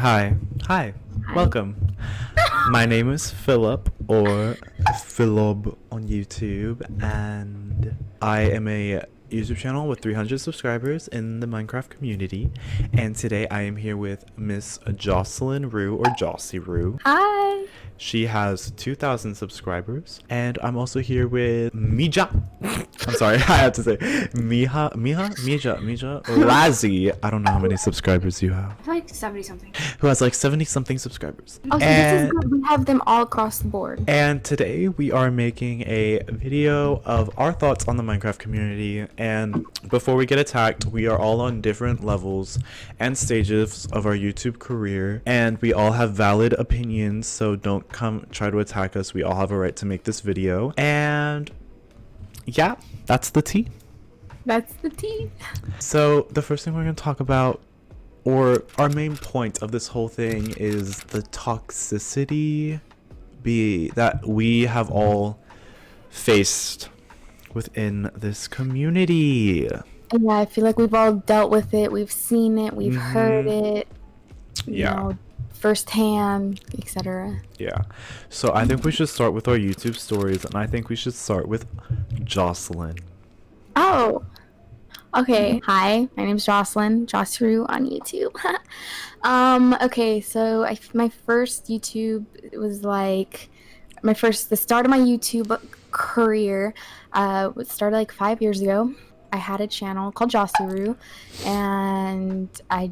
Hi. Hi. Hi. Welcome. My name is Philub, or Philub on YouTube, and I am a YouTube channel with 300 subscribers in the Minecraft community. And today I am here with Miss Jocelyn or Jossyroo. Hi. She has 2,000 subscribers. And I'm also here with Mija. I'm sorry, I have to say Mija, Lazzy. I don't know how many subscribers you have. Like 70 something. Who has like 70 something subscribers. Oh, so this is good. We have them all across the board. And today we are making a video of our thoughts on the Minecraft community. And before we get attacked, we are all on different levels and stages of our YouTube career. And we all have valid opinions, so don't come try to attack us. We all have a right to make this video. And yeah, that's the tea. That's the tea. So the first thing we're going to talk about, or our main point of this whole thing, is the toxicity that we have all faced within this community. Yeah, I feel like we've all dealt with it. We've seen it. We've heard it. You know, firsthand, etc. Yeah. So I think we should start with our YouTube stories, and I think we should start with Jocelyn. Oh. Okay. Hi, my name's Jocelyn, Jossyroo on YouTube. Okay, so my first YouTube was like the start of my YouTube career. Started like 5 years ago. I had a channel called Jossyroo, and I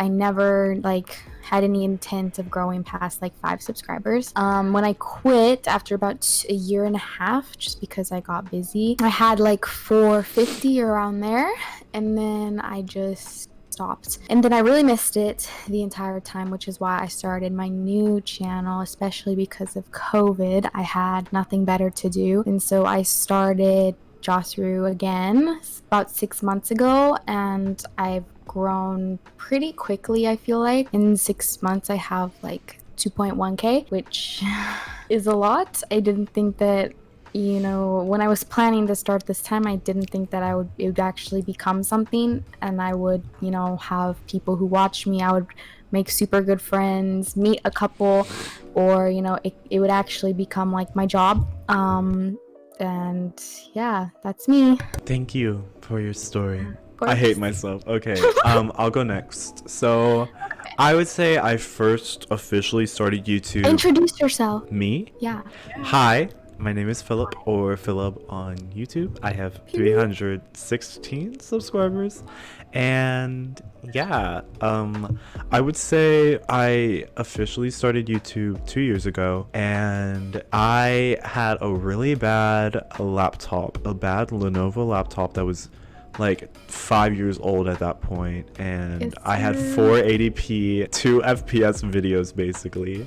never like had any intent of growing past like 5 subscribers. When I quit after about a year and a half, just because I got busy, I had like 450 around there, and then I just stopped. And then I really missed it the entire time, which is why I started my new channel, especially because of COVID. I had nothing better to do, and so I started Jossyroo again about 6 months ago, and I've grown pretty quickly. I feel like in 6 months I have like 2.1k, which is a lot. I didn't think that, you know, when I was planning to start this time, I didn't think that it would actually become something, and I would, you know, have people who watch me. I would make super good friends, meet a couple, or, you know, it would actually become like my job. And yeah, that's me. Thank you for your story. I hate myself. Okay, I'll go next. So I would say I first officially started YouTube. Introduce yourself. Me? Yeah. Hi, my name is Philip, or Philub on YouTube. I have 316 subscribers, and yeah, I would say I officially started YouTube 2 years ago, and I had a really bad laptop, a bad Lenovo laptop that was like 5 years old at that point, and I had 480p 2 FPS videos basically.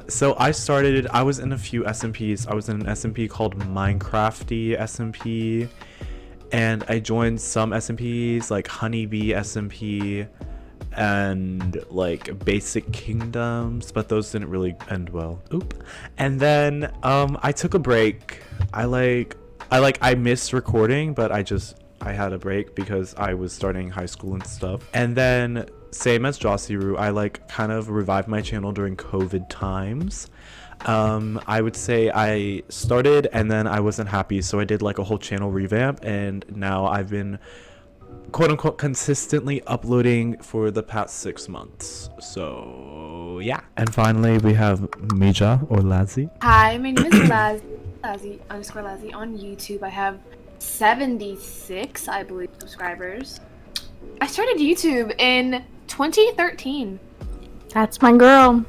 So I was in a few SMPs. I was in an SMP called Minecrafty SMP, and I joined some SMPs like Honeybee SMP and like Basic Kingdoms, but those didn't really end well. Oop. And then I took a break. I missed recording, but I had a break because I was starting high school and stuff. And then same as Jossyroo, I like kind of revived my channel during COVID times. I would say I started and then I wasn't happy, so I did like a whole channel revamp, and now I've been quote unquote consistently uploading for the past 6 months. So yeah. And finally we have Mija or Lazzy. Hi, my name is Lazzy_Lazzy on YouTube. I have 76, I believe, subscribers. I started YouTube in 2013. That's my girl.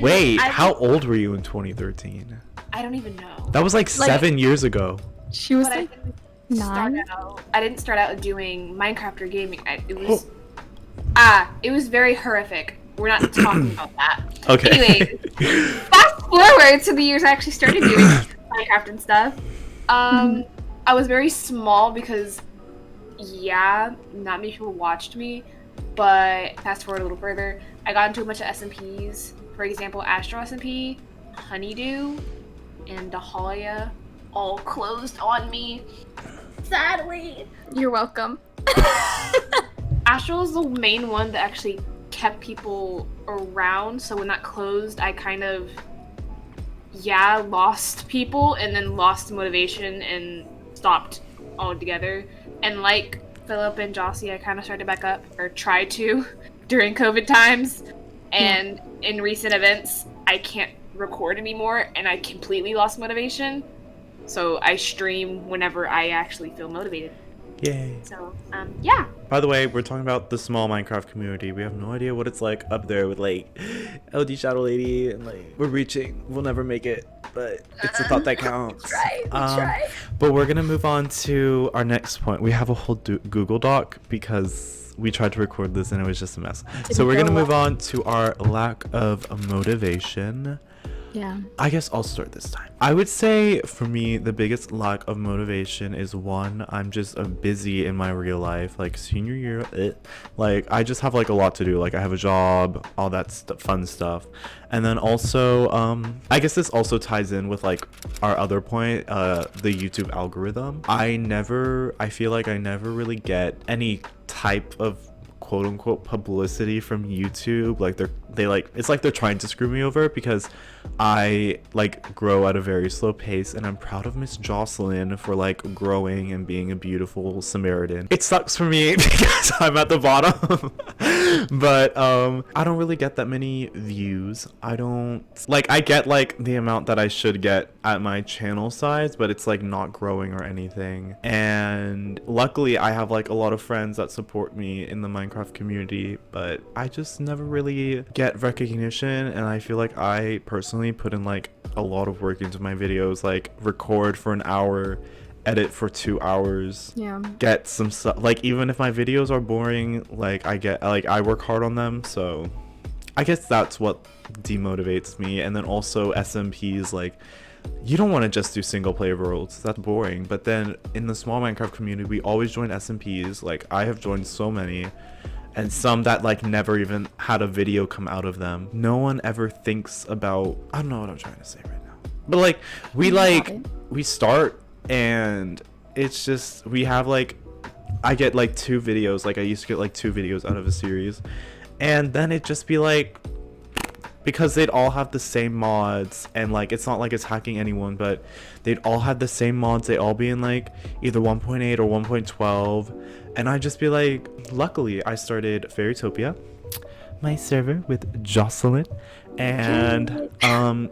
Wait, how old were you in 2013? I don't even know. That was like 7 years ago. She was But like 9. I didn't start out doing Minecraft or gaming. It was very horrific. We're not talking about that. Okay. Anyway, fast forward to the years I actually started doing Minecraft and stuff. I was very small because, yeah, not many people watched me, but fast forward a little further, I got into a bunch of SMPs. For example, Astro SMP, Honeydew, and Dahlia all closed on me. Sadly. You're welcome. Astral is the main one that actually kept people around. So when that closed, I kind of, lost people and then lost motivation and stopped altogether. And like Philip and Jossie, I kind of started back up, or tried to, during COVID times. And in recent events, I can't record anymore, and I completely lost motivation. So I stream whenever I actually feel motivated. Yay. So, yeah. By the way, we're talking about the small Minecraft community. We have no idea what it's like up there with like LD Shadow Lady, and like we'll never make it, but it's the thought that counts. Try. But we're gonna move on to our next point. We have a whole Google Doc because we tried to record this and it was just a mess. So we're gonna move on to our lack of motivation. Yeah. I guess I'll start this time. I would say for me, the biggest lack of motivation is one, I'm just busy in my real life, like senior year, like I just have like a lot to do. Like I have a job, all that fun stuff. And then also, I guess this also ties in with like our other point, the YouTube algorithm. I feel like I never really get any type of quote unquote publicity from YouTube. Like it's like they're trying to screw me over because I like grow at a very slow pace, and I'm proud of Miss Jocelyn for like growing and being a beautiful Samaritan. It sucks for me because I'm at the bottom. But I don't really get that many views. I get like the amount that I should get at my channel size, but it's like not growing or anything. And luckily I have like a lot of friends that support me in the Minecraft community, but I just never really get recognition. And I feel like I personally put in like a lot of work into my videos, like record for an hour, edit for 2 hours, get some stuff. Like even if my videos are boring, like I work hard on them. So I guess that's what demotivates me. And then also SMPs, like you don't want to just do single player worlds, that's boring. But then in the small Minecraft community, we always join SMPs. Like I have joined so many, and some that like never even had a video come out of them. No one ever thinks about, I don't know what I'm trying to say right now, but like we start and it's just, we have like, I get like 2 videos, like I used to get like 2 videos out of a series, and then it just be like, because they'd all have the same mods, and like it's not like it's hacking anyone, but they'd all have the same mods, they all be in like either 1.8 or 1.12, and I'd just be like, luckily I started Fairytopia, my server with Jocelyn, and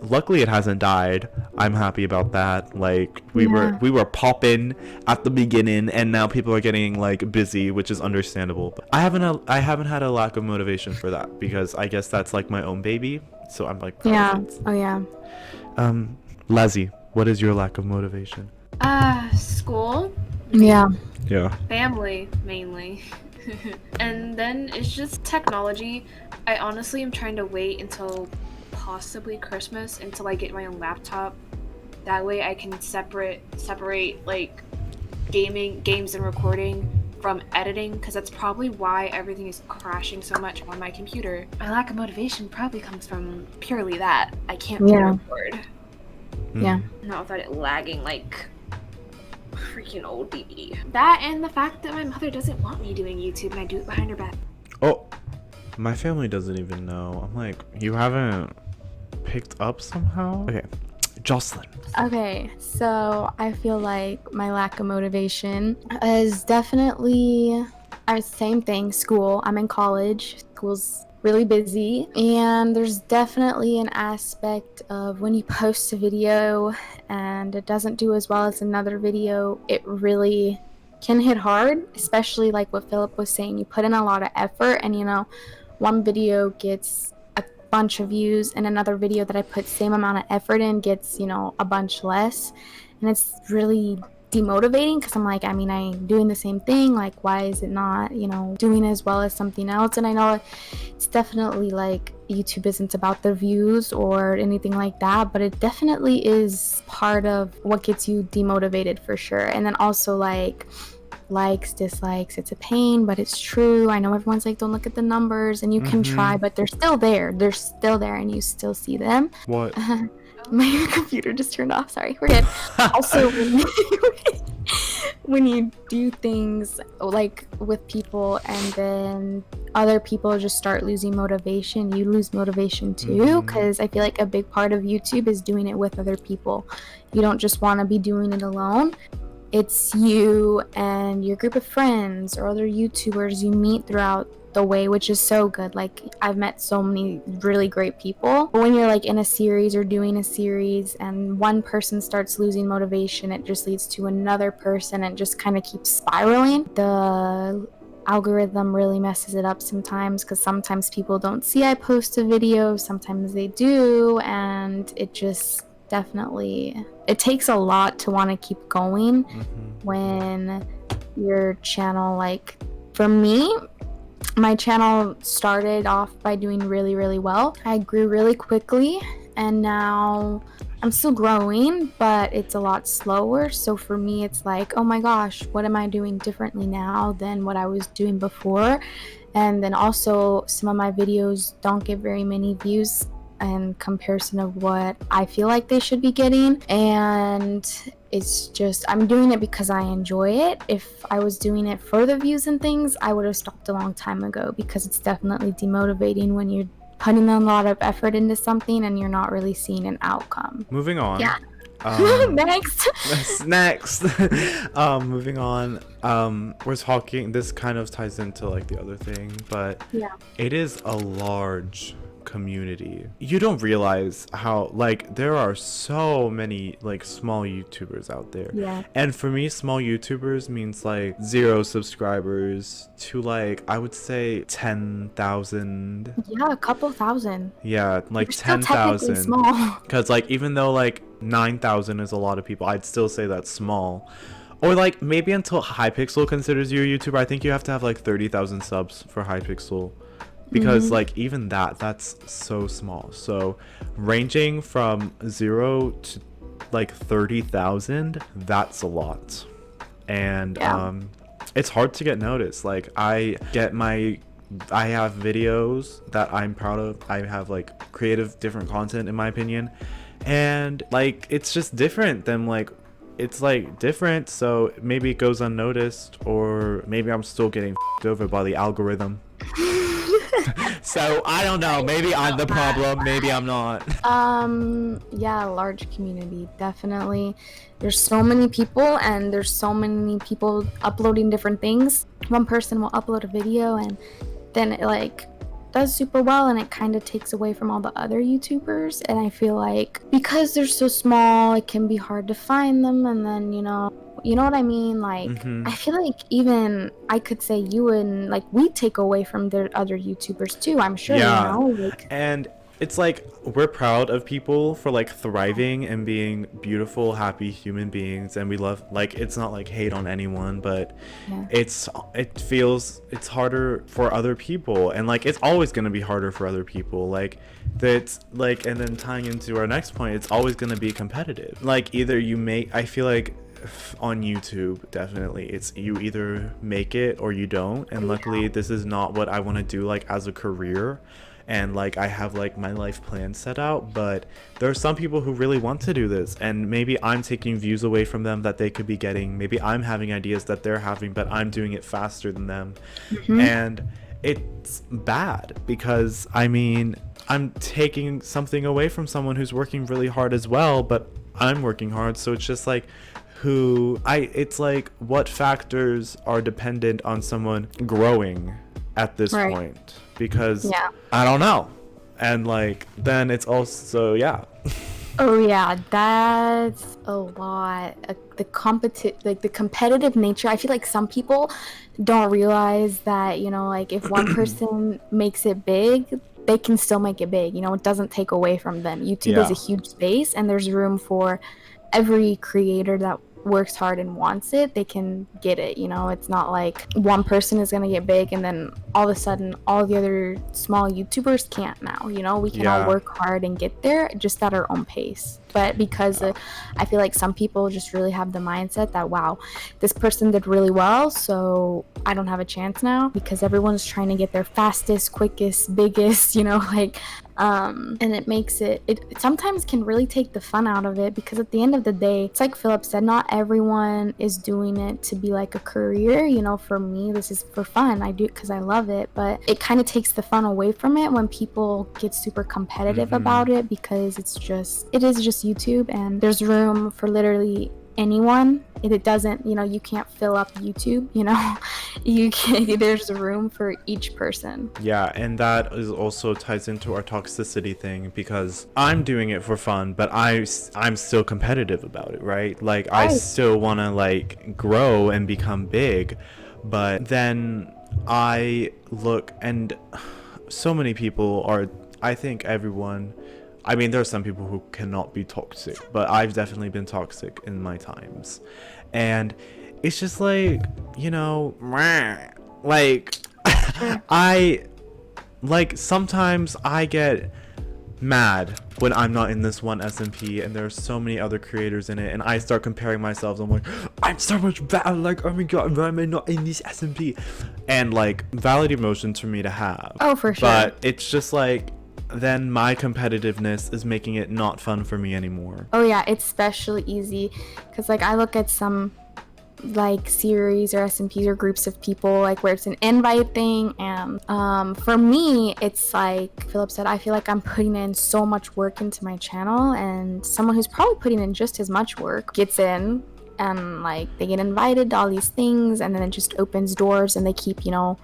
luckily it hasn't died. I'm happy about that. Like we were popping at the beginning, and now people are getting like busy, which is understandable. But I haven't had a lack of motivation for that, because I guess that's like my own baby, so I'm like proud of it. Oh yeah. Lazzy, what is your lack of motivation? School, Yeah. family mainly. And then it's just technology. I honestly am trying to wait until possibly Christmas until I get my own laptop. That way I can separate like games and recording from editing, because that's probably why everything is crashing so much on my computer. My lack of motivation probably comes from purely that. I can't record. Yeah. Not without it lagging like freaking old DVD. That, and the fact that my mother doesn't want me doing YouTube and I do it behind her back. Oh, my family doesn't even know. I'm like, you haven't picked up somehow? Okay, Jocelyn. Okay, so I feel like my lack of motivation is definitely same thing, school. I'm in college. School's really busy, and there's definitely an aspect of when you post a video and it doesn't do as well as another video, it really can hit hard, especially like what Philip was saying. You put in a lot of effort, and you know, one video gets a bunch of views and another video that I put same amount of effort in gets, you know, a bunch less, and it's really demotivating, because I'm like, I mean, I'm doing the same thing, like why is it not, you know, doing as well as something else? And I know it's definitely like YouTube isn't about the views or anything like that, but it definitely is part of what gets you demotivated for sure. And then also like likes, dislikes, it's a pain, but it's true. I know everyone's like, don't look at the numbers, and you can try, but they're still there, and you still see them. What? My computer just turned off. Sorry, we're good. Also, when you do things like with people and then other people just start losing motivation, you lose motivation too, because I feel like a big part of YouTube is doing it with other people. You don't just want to be doing it alone. It's you and your group of friends or other YouTubers you meet throughout the way, which is so good. Like, I've met so many really great people. But when you're like in a series or doing a series and one person starts losing motivation, it just leads to another person and just kind of keeps spiraling. The algorithm really messes it up sometimes, because sometimes people don't see I post a video, sometimes they do, and it just definitely, it takes a lot to want to keep going when your channel, like, for me, my channel started off by doing really, really well. I grew really quickly, and now I'm still growing, but it's a lot slower. So for me, it's like, oh my gosh, what am I doing differently now than what I was doing before? And then also, some of my videos don't get very many views in comparison of what I feel like they should be getting. And it's just, I'm doing it because I enjoy it. If I was doing it for the views and things, I would have stopped a long time ago, because it's definitely demotivating when you're putting a lot of effort into something and you're not really seeing an outcome. Moving on. Yeah. Next. Moving on. We're talking, this kind of ties into like the other thing, but Yeah. it is a large community. You don't realize how, like, there are so many like small YouTubers out there. Yeah. And for me, small YouTubers means like 0 subscribers to like, I would say 10,000. Yeah, a couple thousand. Yeah, like You're still technically 10,000. small. Because like, even though like 9,000 is a lot of people, I'd still say that's small. Or like, maybe until Hypixel considers you a YouTuber, I think you have to have like 30,000 subs for Hypixel. Because like, even that's so small. So ranging from 0 to like 30,000, that's a lot. And it's hard to get noticed. Like, I have videos that I'm proud of. I have like creative different content, in my opinion, and like, it's just different than like, it's like different, so maybe it goes unnoticed, or maybe I'm still getting over by the algorithm. So I don't know, maybe I'm the problem, maybe I'm not. Yeah, large community, definitely. There's so many people, and there's so many people uploading different things. One person will upload a video and then it like does super well, and it kind of takes away from all the other YouTubers. And I feel like because they're so small, it can be hard to find them. And then, you know what I mean? Like, I feel like even I could say you and like, we take away from the other YouTubers too, I'm sure. Yeah. You know, like, and it's like, we're proud of people for like thriving and being beautiful, happy human beings, and we love, like, it's not like hate on anyone, but yeah. it feels it's harder for other people, and like, it's always going to be harder for other people, like, that's like, and then tying into our next point, it's always going to be competitive. Like, either you make, I feel like on YouTube, definitely, it's you either make it or you don't, and luckily this is not what I want to do like as a career, and like, I have like my life plan set out, but there are some people who really want to do this, and maybe I'm taking views away from them that they could be getting. Maybe I'm having ideas that they're having, but I'm doing it faster than them. And it's bad, because I mean, I'm taking something away from someone who's working really hard as well, but I'm working hard. So it's just like, it's like, what factors are dependent on someone growing at this point? Because I don't know. And like, then it's also, Oh yeah, that's a lot. The competitive nature. I feel like some people don't realize that, you know, like, if one person makes it big, they can still make it big. You know, it doesn't take away from them. YouTube is a huge space, and there's room for every creator that works hard and wants it. They can get it. You know, it's not like one person is gonna get big and then all of a sudden all the other small YouTubers can't now. You know, we can all work hard and get there, just at our own pace. But because I feel like some people just really have the mindset that, wow, this person did really well, so I don't have a chance now, because everyone's trying to get their fastest, quickest, biggest, you know, like, And it makes it sometimes can really take the fun out of it, because at the end of the day, it's like Philip said, not everyone is doing it to be like a career. You know, for me, this is for fun. I do it because I love it, but it kind of takes the fun away from it when people get super competitive about it, because it is just YouTube, and there's room for literally anyone. It doesn't, you know, you can't fill up YouTube, you know. There's room for each person. Yeah, and that is also ties into our toxicity thing, because I'm doing it for fun, but I'm still competitive about it, right? Like, I still want to like grow and become big, but then I look, and so many people are, I think everyone, I mean, there are some people who cannot be toxic, but I've definitely been toxic in my times. And it's just like, you know, like, sometimes I get mad when I'm not in this one SMP and there's so many other creators in it, and I start comparing myself. I'm like, I'm so much better, like, oh my god, why am I not in this SMP? And like, valid emotions for me to have. Oh, for sure. But it's just like, then my competitiveness is making it not fun for me anymore. Oh yeah, it's especially easy because like I look at some like series or SMPs or groups of people like where it's an invite thing, and for me it's like Philip said, I feel like I'm putting in so much work into my channel, and someone who's probably putting in just as much work gets in and like they get invited to all these things, and then it just opens doors and they keep, you know,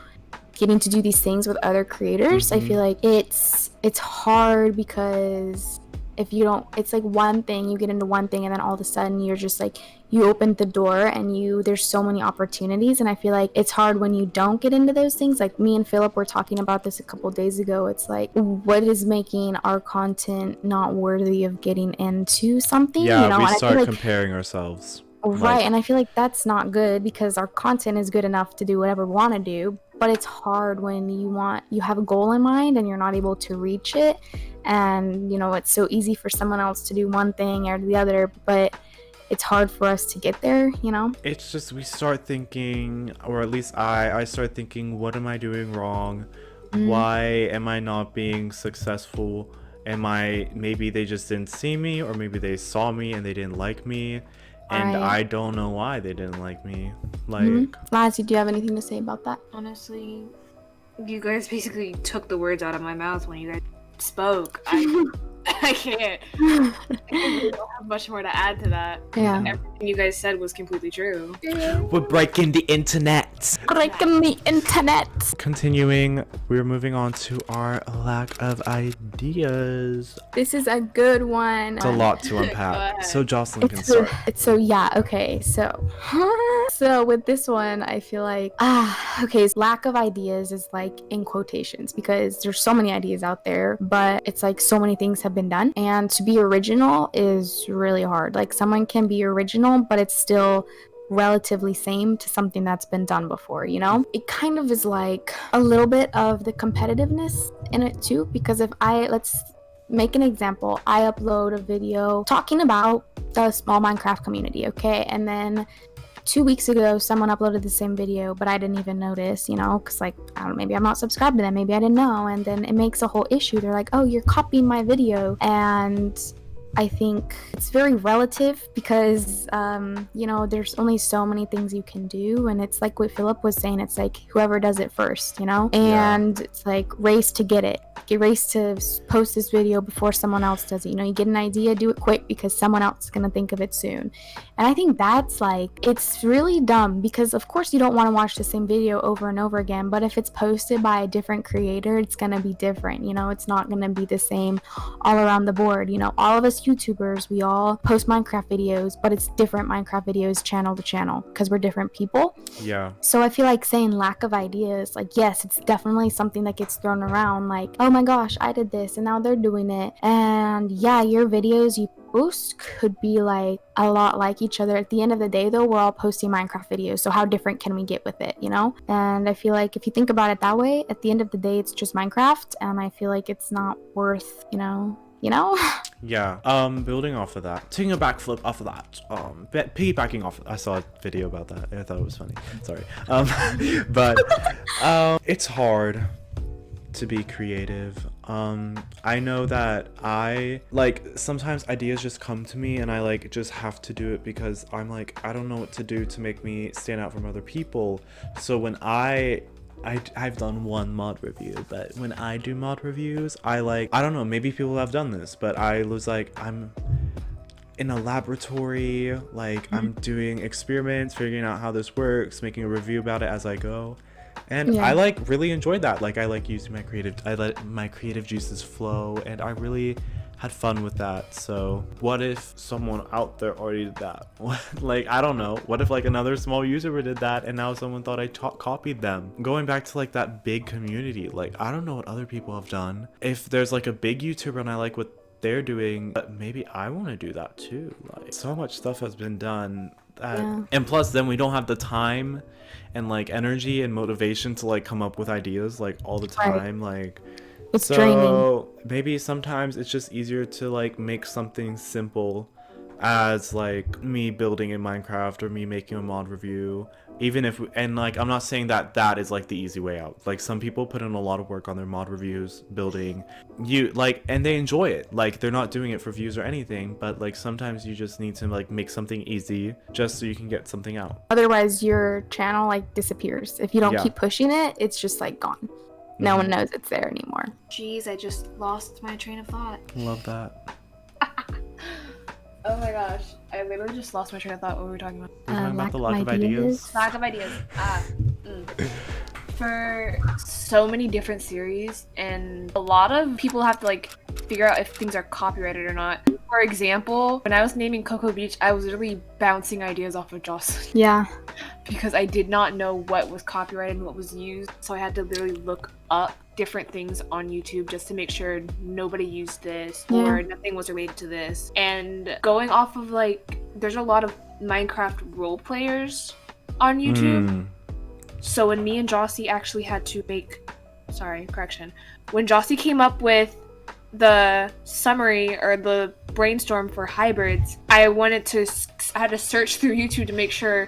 getting to do these things with other creators. I feel like it's hard because if you don't, it's like one thing, you get into one thing and then all of a sudden you're just like, you open the door and there's so many opportunities, and I feel like it's hard when you don't get into those things. Like me and Philip were talking about this a couple days ago. It's like, what is making our content not worthy of getting into something? Yeah, you know? we And start like, comparing ourselves. right, and I feel like that's not good because our content is good enough to do whatever we want to do, but it's hard when you have a goal in mind and you're not able to reach it, and you know, it's so easy for someone else to do one thing or the other, but it's hard for us to get there, you know? It's just, we start thinking, or at least I start thinking, what am I doing wrong? Why am I not being successful? Maybe they just didn't see me, or maybe they saw me and they didn't like me. And I don't know why they didn't like me. Like, Lassie, do you have anything to say about that? Honestly, you guys basically took the words out of my mouth when you guys spoke. I can't. I really don't have much more to add to that. Yeah. Everything you guys said was completely true. we're breaking the internet. Breaking the internet. Continuing, we're moving on to our lack of ideas. This is a good one. It's a lot to unpack. So Jocelyn can start. So with this one, I feel like lack of ideas is like in quotations because there's so many ideas out there, but it's like so many things have been done, and to be original is really hard. Like someone can be original, but it's still relatively same to something that's been done before, you know? It kind of is like a little bit of the competitiveness in it too, because let's make an example. I upload a video talking about the small Minecraft community, okay? And then 2 weeks ago, someone uploaded the same video, but I didn't even notice, you know, because like, I don't know, maybe I'm not subscribed to them, maybe I didn't know, and then it makes a whole issue. They're like, oh, you're copying my video, and I think it's very relative because, you know, there's only so many things you can do, and it's like what Philip was saying, it's like whoever does it first, you know, and it's like race to get it. Race to post this video before someone else does it. You know, you get an idea, do it quick because someone else is gonna think of it soon. And I think that's like, it's really dumb because of course you don't want to watch the same video over and over again, but if it's posted by a different creator, it's gonna be different. You know, it's not gonna be the same all around the board. You know, all of us YouTubers, we all post Minecraft videos, but it's different Minecraft videos channel to channel because we're different people. Yeah. So I feel like saying lack of ideas, like, yes, it's definitely something that gets thrown around, like, oh my gosh, I did this and now they're doing it. And yeah, your videos you post could be like a lot like each other. At the end of the day though, we're all posting Minecraft videos, so how different can we get with it, you know? And I feel like if you think about it that way, at the end of the day it's just Minecraft, and I feel like it's not worth, you know? Yeah. Building off of that, taking a backflip off of that, piggybacking off, I saw a video about that. I thought it was funny. Sorry. But it's hard to be creative. I know that I like sometimes ideas just come to me and I like just have to do it because I'm like I don't know what to do to make me stand out from other people. So when I've done one mod review, but when I do mod reviews, I don't know, maybe people have done this, but I was like, I'm in a laboratory, like I'm doing experiments, figuring out how this works, making a review about it as I go. And I like really enjoyed that. Like I like using I let my creative juices flow, and I really had fun with that. So what if someone out there already did that? Like I don't know, what if like another small YouTuber did that and now someone thought I copied them? Going back to like that big community, like I don't know what other people have done. If there's like a big YouTuber and I like what they're doing, but maybe I want to do that too. Like so much stuff has been done that, and plus then we don't have the time and like energy and motivation to like come up with ideas like all the time. Like it's so draining. maybe sometimes it's just easier to like make something simple as like me building in Minecraft or me making a mod review, even if and like I'm not saying that that is like the easy way out. Like some people put in a lot of work on their mod reviews, building and they enjoy it, like they're not doing it for views or anything, but like sometimes you just need to like make something easy just so you can get something out. Otherwise your channel like disappears. If you don't keep pushing it, it's just like gone. No one knows it's there anymore. Jeez, I just lost my train of thought. Love that. Oh my gosh, I literally just lost my train of thought. What were we talking about? We're talking about the lack of ideas. Lack of ideas. For so many different series, and a lot of people have to like figure out if things are copyrighted or not. For example, when I was naming Cocoa Beach, I was literally bouncing ideas off of Jocelyn. Yeah. Because I did not know what was copyrighted and what was used, so I had to literally look up different things on YouTube just to make sure nobody used this or nothing was related to this. And going off of like, there's a lot of Minecraft role players on YouTube. So when me and Jossie actually had to make, when Jossie came up with the summary or the brainstorm for hybrids, I had to search through YouTube to make sure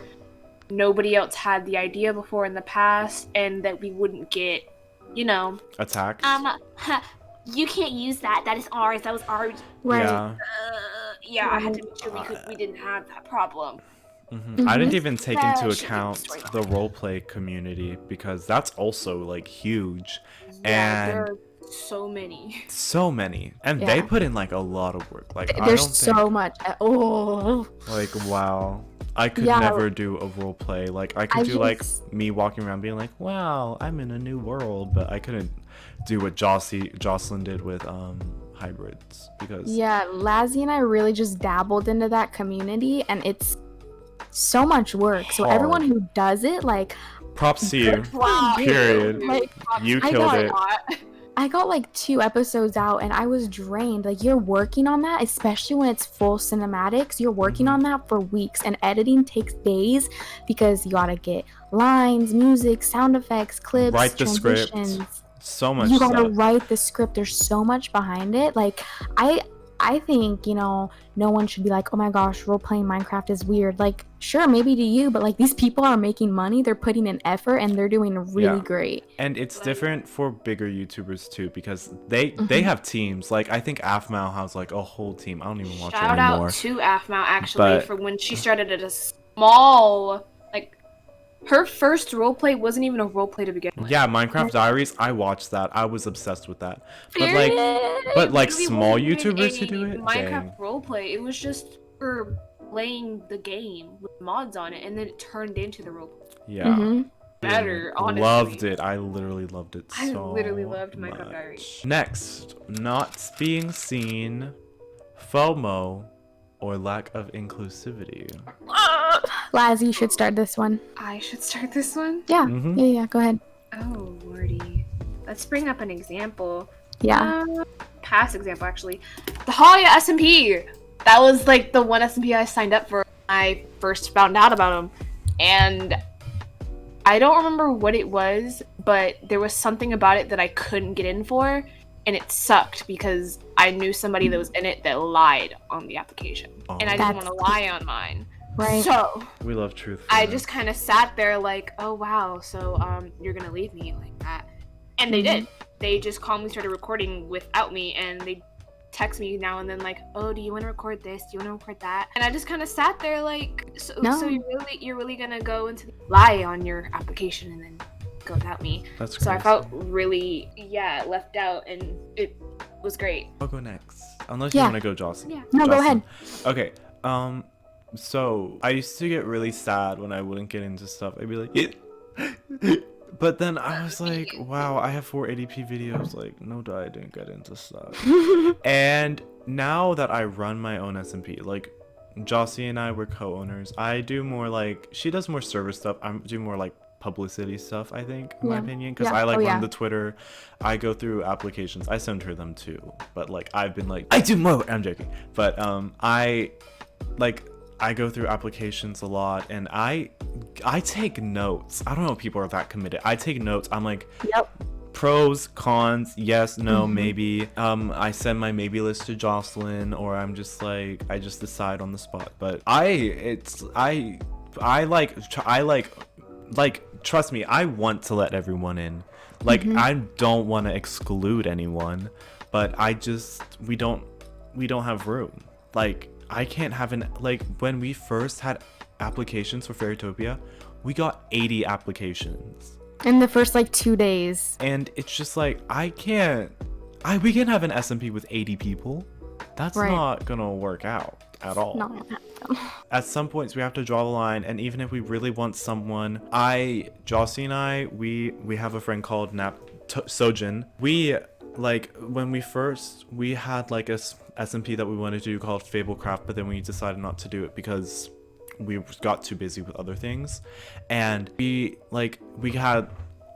nobody else had the idea before in the past and that we wouldn't get, attacked. You can't use that. That is ours. That was ours. Right. Yeah, I had to make sure we didn't have that problem. I didn't even take into account the roleplay community because that's also like huge. Yeah, and there are so many. And they put in like a lot of work. Like there's so much. Like wow, I could never do a roleplay. Like I could do like me walking around being like, wow, I'm in a new world, but I couldn't do what Jocelyn did with hybrids because Lazzy and I really just dabbled into that community, and it's so much work. So everyone who does it, like, props to you. Wow. Period. Like, you killed it. I got like 2 episodes out and I was drained. Like, you're working on that, especially when it's full cinematics. You're working on that for weeks, and editing takes days because you gotta get lines, music, sound effects, clips, write the transitions. Script. So much. You gotta write the script. There's so much behind it. Like, I think, no one should be like, oh my gosh, role-playing Minecraft is weird. Like, sure, maybe to you, but like, these people are making money, they're putting in effort, and they're doing really great. And it's different for bigger YouTubers too, because they have teams. Like, I think Afmao has like a whole team. I don't even watch it anymore. Shout out to Afmao actually for when she started at a small, like, her first roleplay wasn't even a roleplay to begin with. Yeah, Minecraft Diaries, I watched that. I was obsessed with that. But like small YouTubers who do it, Minecraft roleplay, it was just for playing the game with mods on it, and then it turned into the roleplay. Yeah. Better, honestly. Loved it. I literally loved it so I literally loved Minecraft Diaries. Next, not being seen, FOMO, or lack of inclusivity. Lazzy, you should start this one. I should start this one? Yeah. Yeah, go ahead. Oh, lordy. Let's bring up an example. Yeah. Past example, actually. The Holly SMP! That was, like, the one SMP I signed up for when I first found out about him. And I don't remember what it was, but there was something about it that I couldn't get in for, and it sucked because I knew somebody that was in it that lied on the application. And I didn't want to lie on mine. Right. So we love truth. I just kind of sat there like, oh wow, so you're gonna leave me like that, and they did. they just calmly started recording without me, and they text me now and then like, oh, do you want to record this? Do you want to record that? And I just kind of sat there like, so you're really gonna go into lie on your application and then go without me? That's so crazy. I felt really left out, and it was great. I'll go next, unless you want to go, Jocelyn. Yeah. No, go ahead. Okay. So I used to get really sad when I wouldn't get into stuff. I'd be like, but then I was like, wow, I have 480p videos. Like, no duh, I didn't get into stuff. And now that I run my own SMP, like Jossie and I were co-owners. I do more like, she does more server stuff. I do more like publicity stuff, I think, in my opinion, because I like run the Twitter. I go through applications. I send her them too, but like I've been like, I do more. I'm joking, but I go through applications a lot, and I take notes. I don't know if people are that committed. I take notes. I'm like, pros, cons, yes, no, maybe. I send my maybe list to Jocelyn, or I'm just like, I just decide on the spot. But trust me, I want to let everyone in. Like, I don't want to exclude anyone, but we don't have room. Like, I can't have when we first had applications for Fairytopia, we got 80 applications in the first like 2 days. And it's just like, we can't have an SMP with 80 people. That's not gonna work out at all. Not gonna happen. At some points we have to draw the line, and even if we really want someone, Jossie and I, we have a friend called Sojin. When we had like a SMP that we wanted to do called Fablecraft, but then we decided not to do it because we got too busy with other things. And we had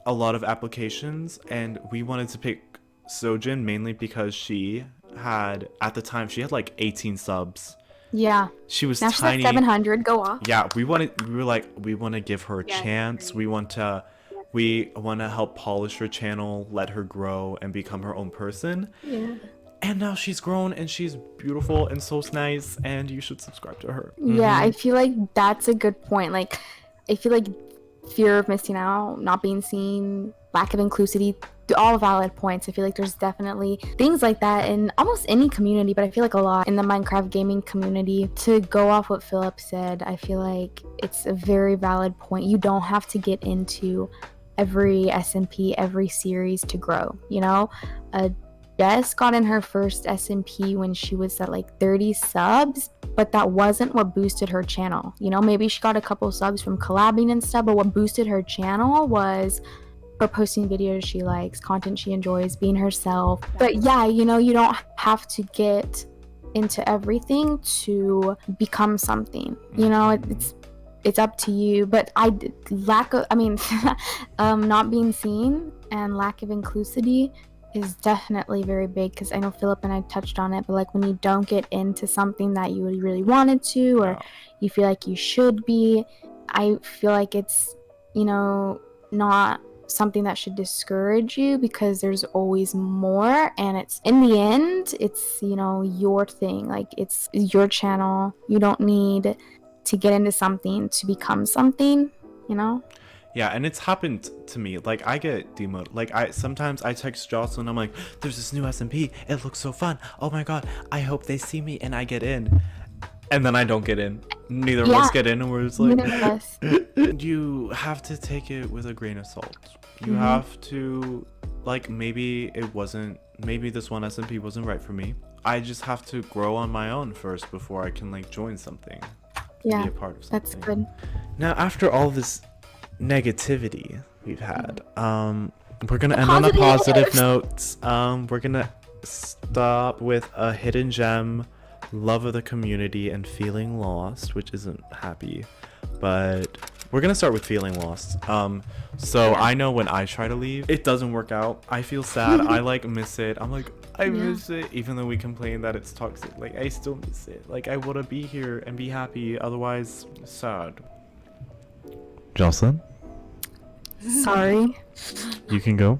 a lot of applications, and we wanted to pick Sojin mainly because at the time she had like 18 subs. Yeah. She was now tiny. She's at 700. Go off. Yeah, we want to give her a chance. We want to help polish her channel, let her grow and become her own person. Yeah. And now she's grown and she's beautiful and so nice, and you should subscribe to her. Yeah, I feel like that's a good point. Like, I feel like fear of missing out, not being seen, lack of inclusivity, all valid points. I feel like there's definitely things like that in almost any community, but I feel like a lot in the Minecraft gaming community. To go off what Philip said, I feel like it's a very valid point. You don't have to get into every SMP, every series to grow, you know? Jess got in her first SMP when she was at like 30 subs, but that wasn't what boosted her channel. You know, maybe she got a couple subs from collabing and stuff, but what boosted her channel was her posting videos she likes, content she enjoys, being herself. But yeah, you know, you don't have to get into everything to become something. You know, it's up to you. But not being seen and lack of inclusivity is definitely very big, because I know Philip and I touched on it, but like when you don't get into something that you really wanted to, or you feel like you should be, I feel like it's, you know, not something that should discourage you, because there's always more, and it's in the end, it's, you know, your thing. Like, it's your channel. You don't need to get into something to become something, you know? Yeah, and it's happened to me. Like, I get demoted. Like, sometimes I text Jocelyn, I'm like, there's this new SMP, it looks so fun, oh my god, I hope they see me and I get in. And then I don't get in. Neither of us get in, and we're just like, you have to take it with a grain of salt. You have to, like, maybe this one SMP wasn't right for me. I just have to grow on my own first before I can, like, join something. Be a part of something. That's good. Now, after all this negativity we've had, we're gonna end on a positive note. We're gonna stop with a hidden gem, love of the community, and feeling lost, which isn't happy, but we're gonna start with feeling lost. So I know when I try to leave, it doesn't work out. I feel sad. I like miss it. I'm like, I miss it, even though we complain that it's toxic. Like, I still miss it. Like, I want to be here and be happy, otherwise sad. Jocelyn, sorry, you can go.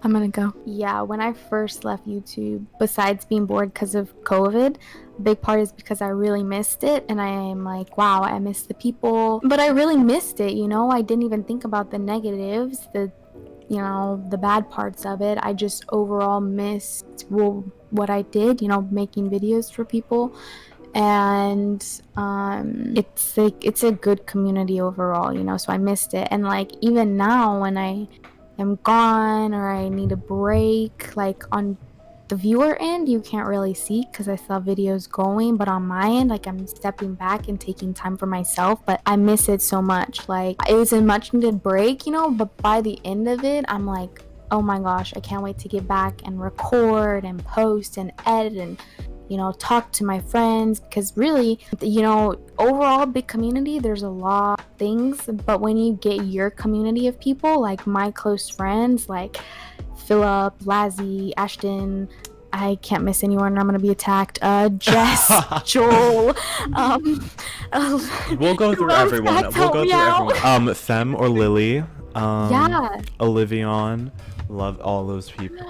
I'm gonna go. Yeah, when I first left YouTube, besides being bored because of COVID, a big part is because I really missed it, and I am like, wow, I miss the people, but I really missed it, you know? I didn't even think about the negatives, the you know, the bad parts of it. I just overall missed, well, what I did, you know, making videos for people. And it's like, it's a good community overall, you know, so I missed it. And like even now when I am gone or I need a break, like on the viewer end you can't really see because I saw videos going, but on my end, like I'm stepping back and taking time for myself, but I miss it so much. Like it was a much needed break, you know, but by the end of it I'm like, oh my gosh, I can't wait to get back and record and post and edit and, you know, talk to my friends, because really, you know, overall big community, there's a lot of things, but when you get your community of people, like my close friends, like Philub, Lazzy, Ashton, I can't miss anyone or I'm gonna be attacked, Jess, Joel, We'll go through everyone. Fem or Lily, yeah, Olivion, love all those people.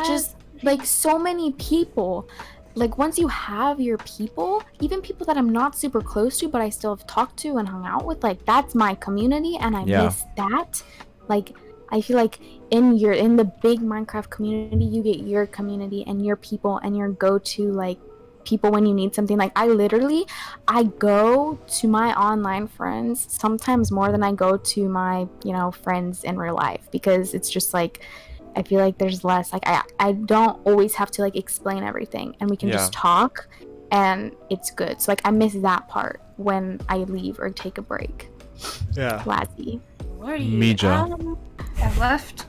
just like so many people. Like once you have your people, even people that I'm not super close to but I still have talked to and hung out with, like that's my community, and I miss that. Like I feel like in the big Minecraft community you get your community and your people and your go-to like people when you need something. Like I go to my online friends sometimes more than I go to my, you know, friends in real life, because it's just like I feel like there's less, like I don't always have to like explain everything, and we can just talk and it's good. So like I miss that part when I leave or take a break. Yeah. Lazzy. Mija. I've left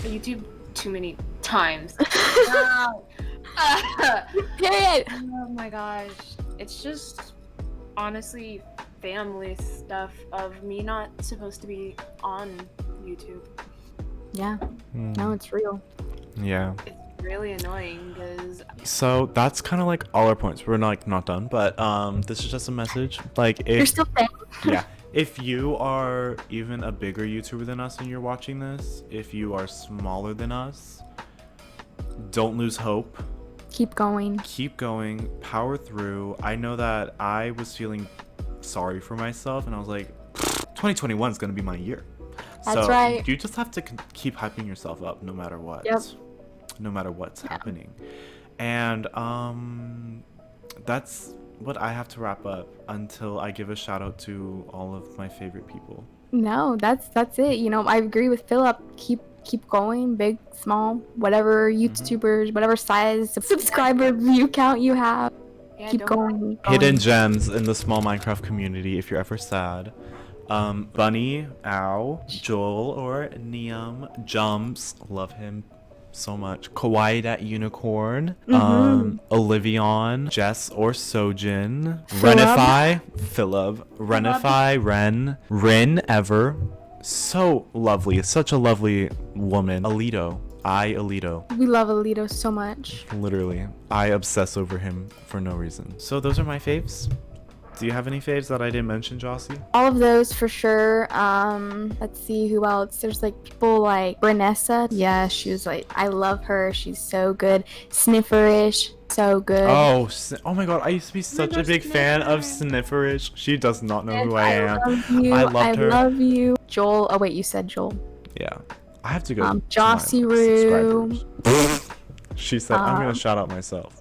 YouTube too many times. Wow. Period. Oh my gosh. It's just honestly family stuff of me not supposed to be on YouTube. Yeah. No, it's real. Yeah. It's really annoying because So that's kind of like all our points. We're not done, but this is just a message. Like if You're still fake. yeah, if you are even a bigger YouTuber than us and you're watching this, if you are smaller than us, don't lose hope. Keep going. Keep going. Power through. I know that I was feeling sorry for myself, and I was like, 2021 is gonna be my year. That's so right. You just have to keep hyping yourself up no matter what. Yep. No matter what's happening. And that's what I have to wrap up until I give a shout out to all of my favorite people. No, that's it. You know, I agree with Philip. Keep going, big, small, whatever YouTubers, whatever size subscriber view count you have. Keep going. Hidden gems in the small Minecraft community if you're ever sad. Bunny, Ow, Joel or Neum, Jumps, love him so much. Kawaii that Unicorn, Olivion, Jess or Sojin, Renify, Philub, Renify, Rin Ever, so lovely, such a lovely woman. Alito, We love Alito so much. literally, I obsess over him for no reason. So those are my faves. Do you have any faves that I didn't mention, Jossie? All of those for sure. Let's see who else. There's like people like Brenessa. Yeah, she was like, I love her. She's so good. Snifferish, so good. Oh my god, I used to be such a big fan of Snifferish. She does not know who I am. I loved her. I love you. Joel. Oh wait, you said Joel. Yeah. I have to go. Jossyroo. She said, I'm gonna shout out myself.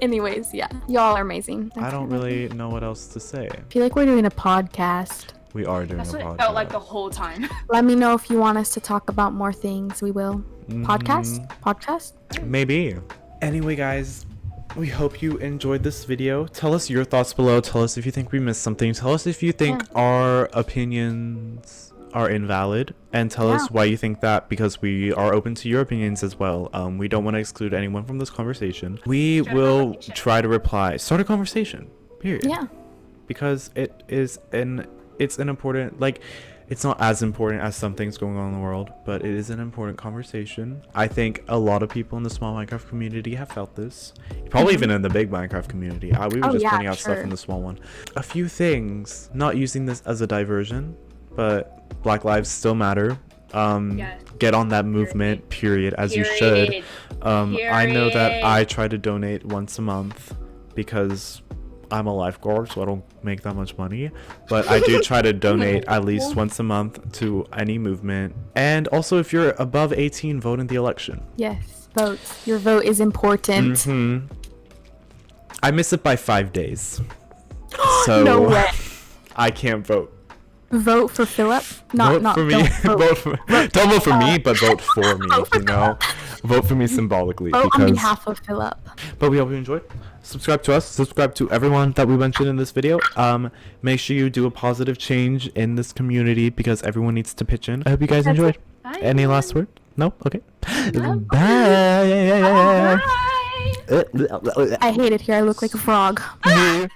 Anyways, yeah, y'all are amazing. I don't really know what else to say. I feel like we're doing a podcast. We are doing that's a what podcast. it felt like the whole time. Let me know if you want us to talk about more things. We will. Podcast? Maybe. Anyway, guys, we hope you enjoyed this video. Tell us your thoughts below. Tell us if you think we missed something. Tell us if you think our opinions are invalid, and tell us why you think that, because we are open to your opinions as well. We don't want to exclude anyone from this conversation. We will try to reply. Start a conversation, period. Yeah. Because it's an important, like, it's not as important as some things going on in the world, but it is an important conversation. I think a lot of people in the small Minecraft community have felt this. Probably even in the big Minecraft community. We were just pointing out stuff in the small one. A few things, not using this as a diversion, but Black lives still matter. Get on that movement, period, as you should. I know that I try to donate once a month because I'm a lifeguard, so I don't make that much money. But I do try to donate at least once a month to any movement. And also, if you're above 18, vote in the election. Yes, vote. Your vote is important. Mm-hmm. I miss it by 5 days. So No way. I can't vote. Vote for Philub. Vote for me. Don't vote for me, but vote for me. You know, vote for me symbolically. Vote because, on behalf of Philub. But we hope you enjoyed. Subscribe to us. Subscribe to everyone that we mentioned in this video. Make sure you do a positive change in this community because everyone needs to pitch in. I hope you guys enjoyed. Bye. Any last word? No? Okay. No. Bye. Bye. I hate it here. I look like a frog. Bye.